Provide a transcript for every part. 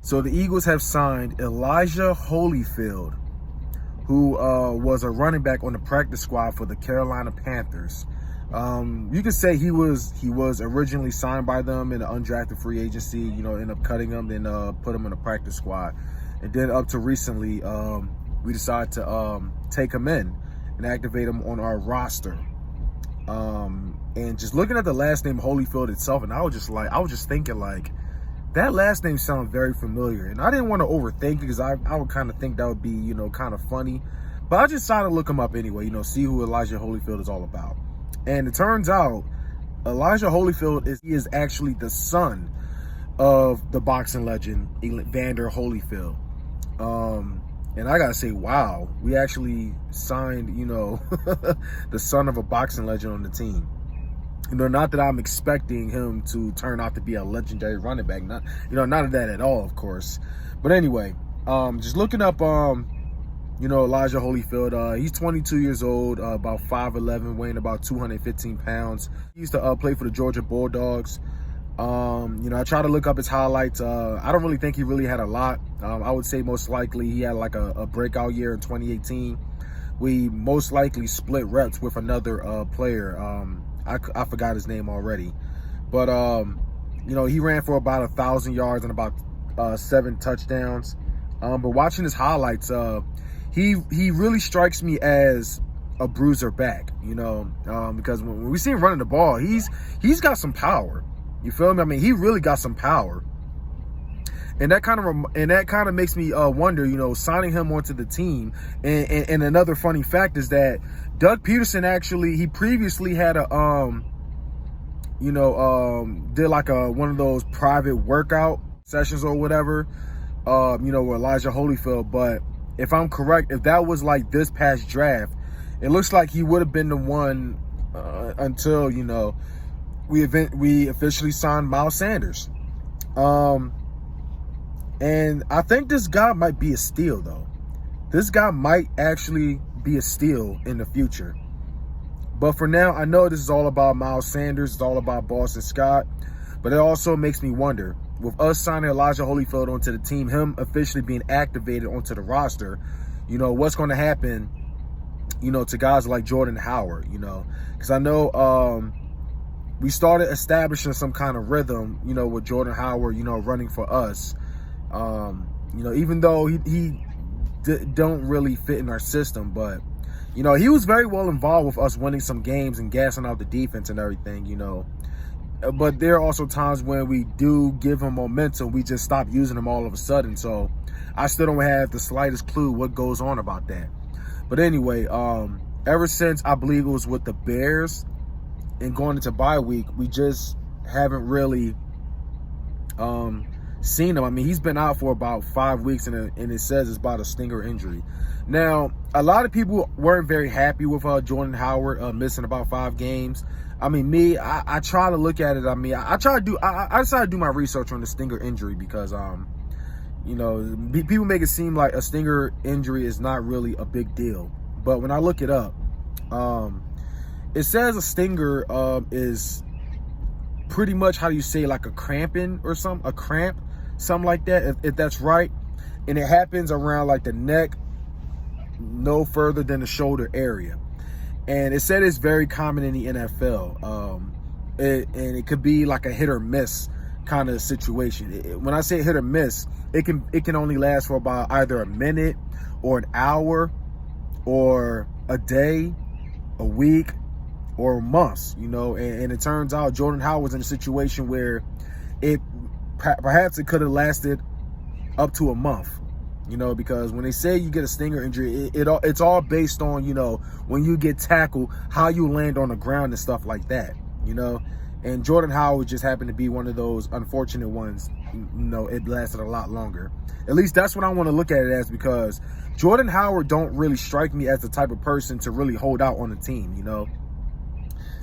So the Eagles have signed Elijah Holyfield, who was a running back on the practice squad for the Carolina Panthers. You could say he was originally signed by them in an undrafted free agency, end up cutting him, then put him in the practice squad. And then up to recently, we decided to take him in and activate him on our roster. And just looking at the last name Holyfield itself, and I was just thinking like, that last name sounds very familiar. And I didn't want to overthink it because I would kind of think that would be, kind of funny. But I just decided to look him up anyway, see who Elijah Holyfield is all about. And it turns out Elijah Holyfield is actually the son of the boxing legend Evander Holyfield. And I gotta say, wow, we actually signed, the son of a boxing legend on the team. Not that I'm expecting him to turn out to be a legendary running back. Not of that at all, of course. But anyway, just looking up, Elijah Holyfield. He's 22 years old, about 5'11", weighing about 215 pounds. He used to play for the Georgia Bulldogs. I try to look up his highlights. I don't really think he really had a lot. I would say most likely he had like a breakout year in 2018. We most likely split reps with another player. I forgot his name already. But, he ran for about 1,000 yards and about 7 touchdowns. But watching his highlights, he really strikes me as a bruiser back, because when we see him running the ball, he's got some power. You feel me? I mean, he really got some power. And that kind of makes me wonder, signing him onto the team. And another funny fact is that Doug Pederson he previously had a did like one of those private workout sessions or whatever, with Elijah Holyfield. But if I'm correct, if that was like this past draft, it looks like he would have been the one until we officially signed Miles Sanders. And I think this guy might be a steal, though. This guy might actually be a steal in the future. But for now, I know this is all about Miles Sanders. It's all about Boston Scott. But it also makes me wonder, with us signing Elijah Holyfield onto the team, him officially being activated onto the roster, what's going to happen, to guys like Jordan Howard, because I know we started establishing some kind of rhythm, with Jordan Howard, running for us. Even though he don't really fit in our system, but he was very well involved with us winning some games and gassing out the defense and everything, but there are also times when we do give him momentum, we just stop using him all of a sudden. So I still don't have the slightest clue what goes on about that. But anyway, ever since I believe it was with the Bears and going into bye week, we just haven't really seen him. I mean, he's been out for about 5 weeks, and it says it's about a stinger injury. Now, a lot of people weren't very happy with Jordan Howard missing about 5 games. I mean, I try to look at it. I mean, I decided to do my research on the stinger injury because, people make it seem like a stinger injury is not really a big deal. But when I look it up, it says a stinger is pretty much, how do you say, like a cramping or something, a cramp, something like that, if that's right. And it happens around like the neck, no further than the shoulder area. And it said it's very common in the NFL. And it could be like a hit or miss kind of situation. When I say hit or miss, it can only last for about either a minute or an hour or a day, a week, or months, and it turns out Jordan Howard was in a situation where perhaps it could have lasted up to a month, because when they say you get a stinger injury, it's all based on, when you get tackled, how you land on the ground and stuff like that, and Jordan Howard just happened to be one of those unfortunate ones. It lasted a lot longer. At least that's what I want to look at it as, because Jordan Howard don't really strike me as the type of person to really hold out on the team,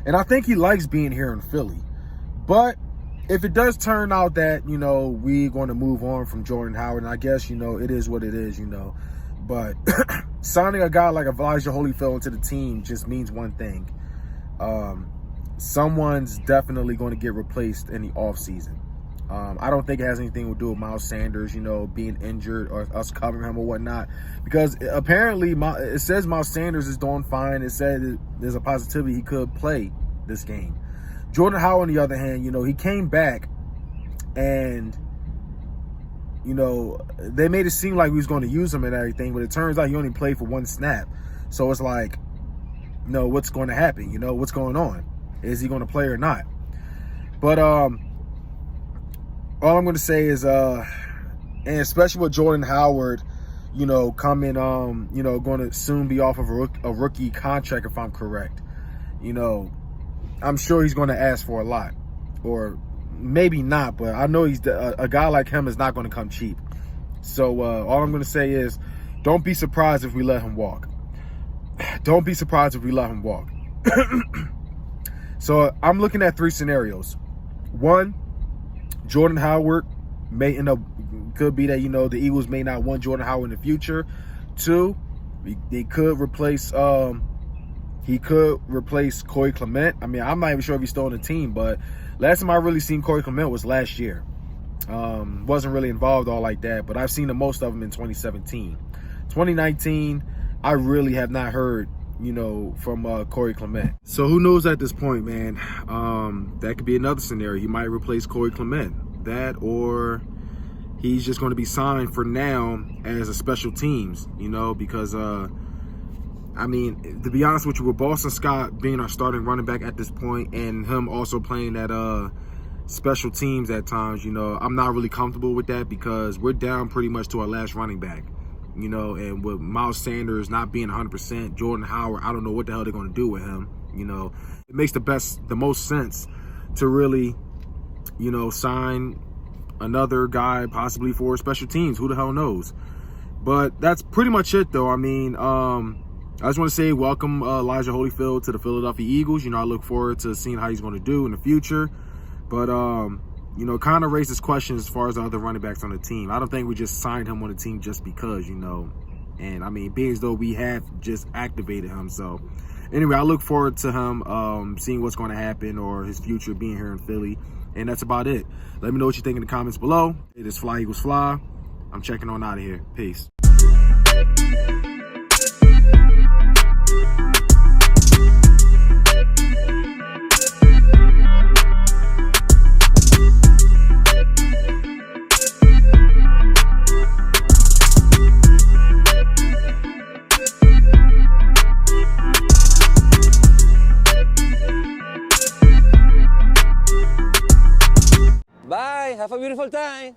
And I think he likes being here in Philly. But if it does turn out that, we're going to move on from Jordan Howard, and I guess, it is what it is, But signing a guy like Elijah Holyfield into the team just means one thing. Someone's definitely going to get replaced in the offseason. I don't think it has anything to do with Miles Sanders, being injured or us covering him or whatnot. Because apparently it says Miles Sanders is doing fine. It said there's a possibility he could play this game. Jordan Howard, on the other hand, he came back and, they made it seem like we was going to use him and everything, but it turns out he only played for 1 snap. So it's like, what's going to happen? What's going on? Is he going to play or not? But all I'm going to say is, and especially with Jordan Howard, coming, going to soon be off of a rookie contract, if I'm correct. I'm sure he's going to ask for a lot, or maybe not, but I know a guy like him is not going to come cheap. So all I'm going to say is, don't be surprised if we let him walk. Don't be surprised if we let him walk. So I'm looking at 3 scenarios. 1, Jordan Howard could be that, the Eagles may not want Jordan Howard in the future. 2, they could replace, he could replace Corey Clement. I mean, I'm not even sure if he's still on the team, but last time I really seen Corey Clement was last year. Wasn't really involved all like that, but I've seen the most of them in 2017. 2019, I really have not heard, from Corey Clement. So who knows at this point, man? That could be another scenario. He might replace Corey Clement. That, or he's just going to be signed for now as a special teams, because, I mean, to be honest with you, with Boston Scott being our starting running back at this point and him also playing at special teams at times, I'm not really comfortable with that because we're down pretty much to our last running back. And with Miles Sanders not being 100%, Jordan Howard, I don't know what the hell they're going to do with him. It makes the most sense to really, sign another guy possibly for special teams. Who the hell knows? But that's pretty much it, though. I mean, I just want to say welcome Elijah Holyfield to the Philadelphia Eagles. I look forward to seeing how he's going to do in the future. But, kind of raises questions as far as the other running backs on the team. I don't think we just signed him on the team just because, And, I mean, being as though we have just activated him. So, anyway, I look forward to him seeing what's going to happen or his future being here in Philly. And that's about it. Let me know what you think in the comments below. It is Fly Eagles Fly. I'm checking on out of here. Peace. Bye! Have a beautiful time!